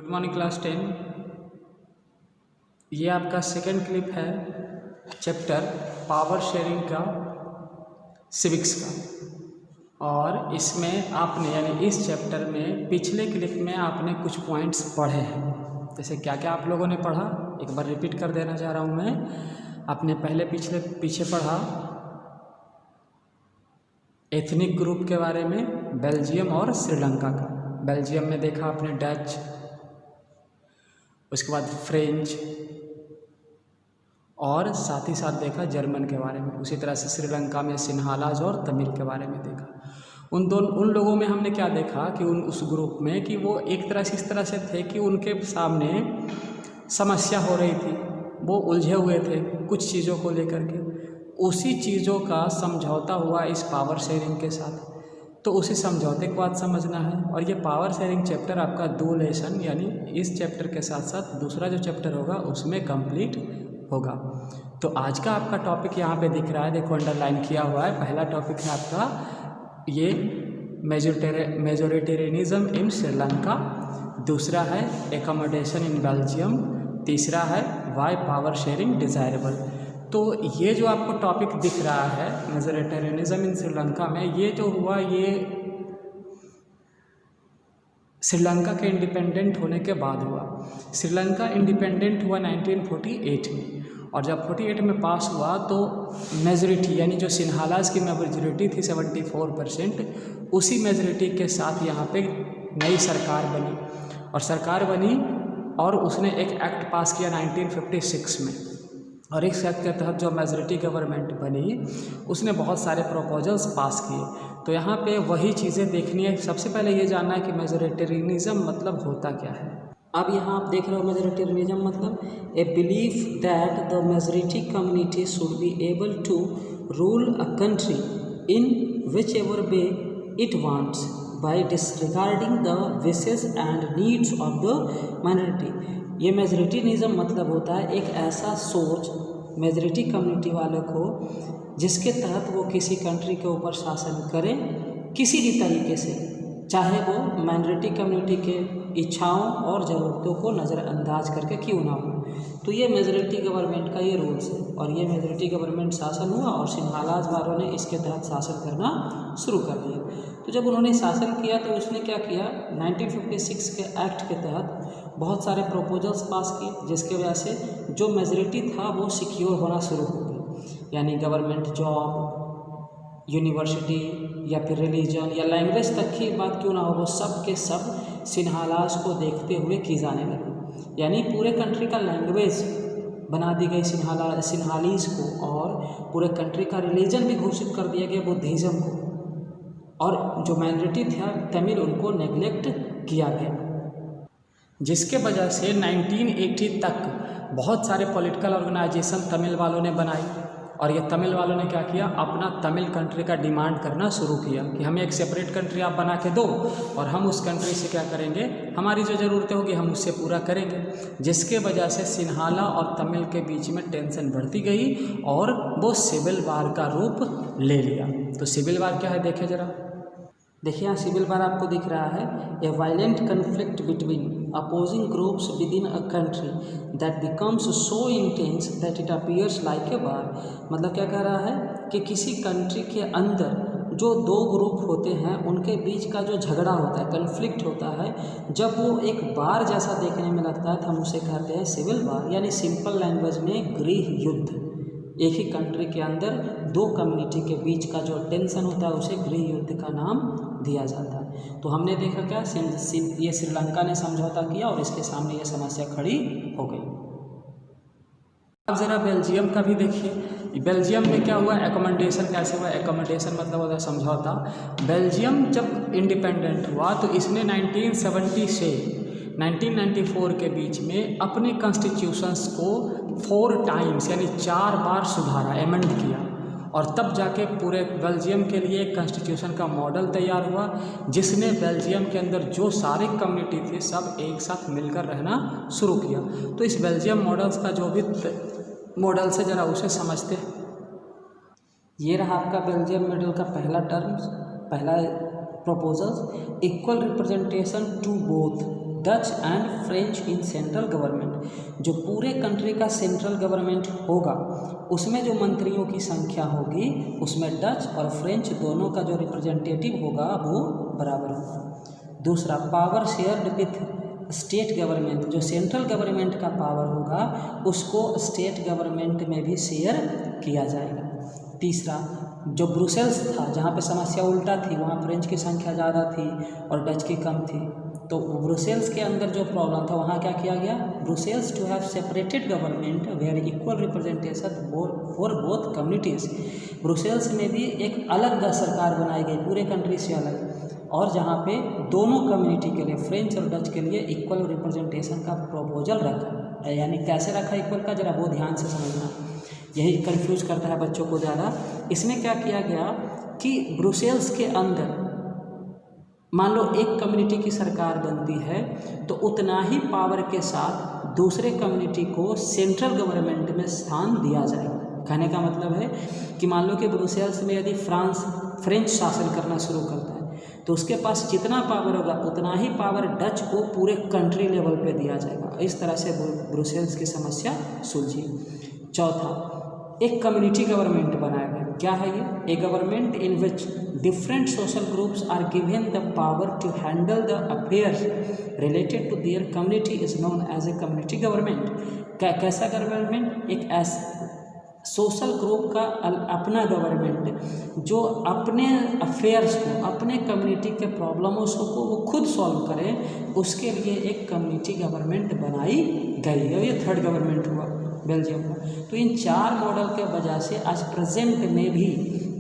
Good morning class 10। ये आपका second clip है चैप्टर पावर शेयरिंग का सिविक्स का। और इसमें आपने यानी इस चैप्टर में पिछले क्लिप में आपने कुछ पॉइंट्स पढ़े हैं। जैसे क्या क्या आप लोगों ने पढ़ा, एक बार रिपीट कर देना चाह रहा हूँ मैं। आपने पहले पीछे पढ़ा एथनिक ग्रुप के बारे में, बेल्जियम और श्रीलंका का। बेल्जियम में देखा आपने डच, उसके बाद फ्रेंच और साथ ही साथ देखा जर्मन के बारे में। उसी तरह से श्रीलंका में सिन्हालाज और तमिल के बारे में देखा। उन लोगों में हमने क्या देखा कि उस ग्रुप में कि वो एक तरह से इस तरह से थे कि उनके सामने समस्या हो रही थी, वो उलझे हुए थे कुछ चीज़ों को लेकर के। उसी चीज़ों का समझौता हुआ इस पावर शेयरिंग के साथ। तो उसी समझौते के बाद समझना है। और ये पावर शेयरिंग चैप्टर आपका 2 लेसन यानी इस चैप्टर के साथ साथ दूसरा जो चैप्टर होगा उसमें कंप्लीट होगा। तो आज का आपका टॉपिक यहाँ पे दिख रहा है, देखो अंडरलाइन किया हुआ है। पहला टॉपिक है आपका ये मेजोरिटेरियनिज्म इन श्रीलंका, दूसरा है एकोमोडेशन इन बेल्जियम, तीसरा है वाई पावर शेयरिंग डिज़ायरेबल। तो ये जो आपको टॉपिक दिख रहा है मेजोरिटेरियनिज्म इन श्रीलंका में, ये जो हुआ ये श्रीलंका के इंडिपेंडेंट होने के बाद हुआ। श्रीलंका इंडिपेंडेंट हुआ 1948 में, और जब 48 में पास हुआ तो मेजॉरिटी यानी जो सिन्हालाज की मेजॉरिटी थी 74%, उसी मेजॉरिटी के साथ यहाँ पे नई सरकार बनी। और सरकार बनी और उसने एक एक्ट पास किया 1956 में। और इस एक्ट के तहत जो मेजॉरिटी गवर्नमेंट बनी उसने बहुत सारे प्रपोजल्स पास किए। तो यहाँ पे वही चीज़ें देखनी है। सबसे पहले ये जानना है कि मेजोरिटेरियनिज्म मतलब होता क्या है। अब यहाँ आप देख रहे हो मेजोरिटेरियनिज्म मतलब a belief that the majority community should be able to rule a country in which ever way it wants by disregarding the wishes and needs of the minority. ये मेजोरिटेरियनिज्म मतलब होता है एक ऐसा सोच मेजॉरिटी कम्युनिटी वालों को जिसके तहत वो किसी कंट्री के ऊपर शासन करें किसी भी तरीके से, चाहे वो माइनॉरिटी कम्युनिटी के इच्छाओं और ज़रूरतों को नज़रअंदाज करके क्यों ना हो। तो ये मेजॉरिटी गवर्नमेंट का ये रूल्स है। और ये मेजॉरिटी गवर्नमेंट शासन हुआ और सिन्हालाज वालों ने इसके तहत शासन करना शुरू कर दिया। तो जब उन्होंने शासन किया तो उसने क्या किया, 1956 के एक्ट के तहत बहुत सारे प्रपोजल्स पास किए, जिसके वजह से जो मेजॉरिटी था वो सिक्योर होना शुरू हो गई। यानी गवर्नमेंट जॉब, यूनिवर्सिटी या फिर रिलीजन या लैंग्वेज तक की बात क्यों ना हो, वो सब के सब सिन्हालाज को देखते हुए की जाने लगी। यानी पूरे कंट्री का लैंग्वेज बना दी गई सिन्हालीज को, और पूरे कंट्री का रिलीजन भी घोषित कर दिया गया बुद्धिज़्म को। और जो माइनॉरिटी था तमिल, उनको नेग्लेक्ट किया गया, जिसके वजह से 1980 तक बहुत सारे पॉलिटिकल ऑर्गेनाइजेशन तमिल वालों ने बनाई। और ये तमिल वालों ने क्या किया, अपना तमिल कंट्री का डिमांड करना शुरू किया कि हमें एक सेपरेट कंट्री आप बना के दो और हम उस कंट्री से क्या करेंगे, हमारी जो ज़रूरतें होगी हम उससे पूरा करेंगे। जिसके वजह से सिन्हाला और तमिल के बीच में टेंशन बढ़ती गई और वो सिविल वार का रूप ले लिया। तो सिविल वार क्या है देखें ज़रा, देखिए यहाँ सिविल वार आपको दिख रहा है, a violent conflict between opposing groups within a country that becomes so intense that it appears like a war. मतलब क्या कह रहा है कि किसी कंट्री के अंदर जो दो ग्रुप होते हैं उनके बीच का जो झगड़ा होता है, कन्फ्लिक्ट होता है, जब वो एक वार जैसा देखने में लगता है तो हम उसे कहते हैं सिविल वार। यानी सिंपल लैंग्वेज में गृह युद्ध। एक ही कंट्री के अंदर दो कम्युनिटी के बीच का जो टेंशन होता है उसे गृह युद्ध का नाम दिया जाता है। तो हमने देखा क्या, ये श्रीलंका ने समझौता किया और इसके सामने ये समस्या खड़ी हो गई। अब ज़रा बेल्जियम का भी देखिए, बेल्जियम में क्या हुआ, एकोमोडेशन कैसे हुआ। एकोमोडेशन मतलब होता है समझौता। बेल्जियम जब इंडिपेंडेंट हुआ तो इसने 1970 से 1994 के बीच में अपने कॉन्स्टिट्यूशंस को 4 टाइम्स यानी 4 बार सुधारा, एमेंड किया। और तब जाके पूरे बेल्जियम के लिए एक कॉन्स्टिट्यूशन का मॉडल तैयार हुआ, जिसने बेल्जियम के अंदर जो सारी कम्युनिटी थी सब एक साथ मिलकर रहना शुरू किया। तो इस बेल्जियम मॉडल्स का जो भी मॉडल से ज़रा उसे समझते हैं। ये रहा आपका बेल्जियम मॉडल का पहला टर्म्स, पहला proposals, equal representation to both Dutch and French in central government, जो पूरे कंट्री का सेंट्रल गवर्नमेंट होगा उसमें जो मंत्रियों की संख्या होगी उसमें डच और फ्रेंच दोनों का जो रिप्रेजेंटेटिव होगा वो बराबर होगा। दूसरा, power shared with state government, जो सेंट्रल गवर्नमेंट का पावर होगा उसको स्टेट गवर्नमेंट में भी शेयर किया जाएगा। तीसरा, जो ब्रुसेल्स था जहाँ पे समस्या उल्टा थी, वहाँ फ्रेंच की संख्या ज़्यादा थी और डच की कम थी, तो ब्रुसेल्स के अंदर जो प्रॉब्लम था वहाँ क्या किया गया, Brussels to have separated government where equal representation for both communities. Brussels में भी एक अलग सरकार बनाई गई पूरे कंट्री से अलग, और जहाँ पे दोनों कम्युनिटी के लिए, फ्रेंच और डच के लिए इक्वल रिप्रेजेंटेशन का प्रपोजल रखा। यानी कैसे रखा इक्वल का, जरा वो ध्यान से समझना, यही कंफ्यूज करता है बच्चों को ज़्यादा। इसमें क्या किया गया कि ब्रुसेल्स के अंदर मान लो एक कम्युनिटी की सरकार बनती है तो उतना ही पावर के साथ दूसरे कम्युनिटी को सेंट्रल गवर्नमेंट में स्थान दिया जाएगा। कहने का मतलब है कि मान लो कि ब्रुसेल्स में यदि फ्रेंच शासन करना शुरू करता है तो उसके पास जितना पावर होगा उतना ही पावर डच को पूरे कंट्री लेवल पे दिया जाएगा। इस तरह से ब्रुसेल्स की समस्या सुलझी। चौथा, एक कम्युनिटी गवर्नमेंट बनाया गया। क्या है ये, a government in which different social groups are given the power to handle the affairs related to their community is known as a community government. कैसा गवर्नमेंट, एक ऐसा सोशल ग्रुप का अपना गवर्नमेंट जो अपने अफेयर्स को, अपने कम्युनिटी के प्रॉब्लमों को वो खुद सॉल्व करे, उसके लिए एक कम्युनिटी गवर्नमेंट बनाई गई है। ये थर्ड गवर्नमेंट हुआ बेल्जियम का। तो इन चार मॉडल के वजह से आज प्रेजेंट में भी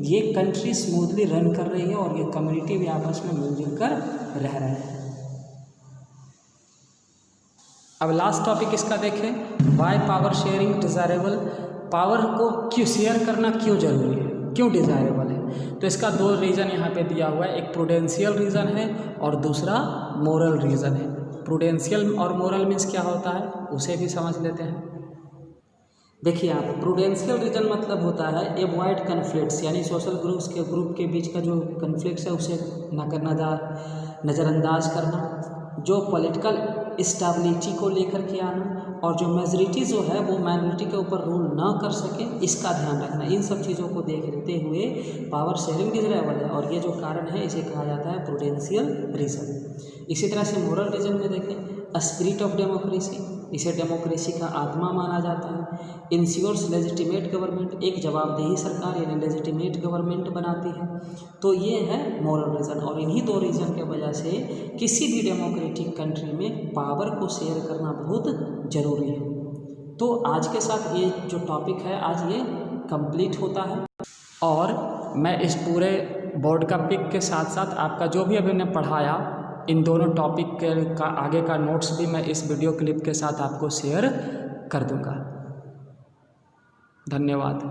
ये कंट्री स्मूथली रन कर रही है और ये कम्युनिटी भी आपस में मिलजुल कर रह रहे हैं। अब लास्ट टॉपिक इसका देखें, why power sharing desirable. Power को क्यों शेयर करना क्यों जरूरी है, क्यों डिज़ायरेबल है, तो इसका दो रीज़न यहाँ पे दिया हुआ है। एक प्रूडेंशियल रीज़न है और दूसरा मोरल रीज़न है। प्रूडेंशियल और मोरल मीन्स क्या होता है उसे भी समझ लेते हैं। देखिए आप, प्रूडेंशियल रीजन मतलब होता है एवॉइड कन्फ्लिक्ट्स, यानी सोशल ग्रुप के बीच का जो कन्फ्लिक्ट्स है उसे नज़रअंदाज करना, जो पॉलिटिकल स्टेबिलिटी को लेकर के आना, और जो मेजॉरिटी जो है वो माइनॉरिटी के ऊपर रूल ना कर सके इसका ध्यान रखना। इन सब चीज़ों को देखते हुए पावर शेयरिंग डिज़ायरेबल है और ये जो कारण है इसे कहा जाता है प्रूडेंशियल रीजन। इसी तरह से मोरल रीजन में देखें, स्पिरिट ऑफ डेमोक्रेसी, इसे डेमोक्रेसी का आत्मा माना जाता है। इंश्योर्स लेजिटिमेट गवर्नमेंट, एक जवाबदेही सरकार यानी लेजिटिमेट गवर्नमेंट बनाती है। तो ये है मोरल रीज़न, और इन्हीं दो रीज़न के वजह से किसी भी डेमोक्रेटिक कंट्री में पावर को शेयर करना बहुत ज़रूरी है। तो आज के साथ ये जो टॉपिक है आज ये कंप्लीट होता है, और मैं इस पूरे बोर्ड का पिक के साथ साथ आपका जो भी अभी ने पढ़ाया इन दोनों टॉपिक का आगे का नोट्स भी मैं इस वीडियो क्लिप के साथ आपको शेयर कर दूंगा। धन्यवाद।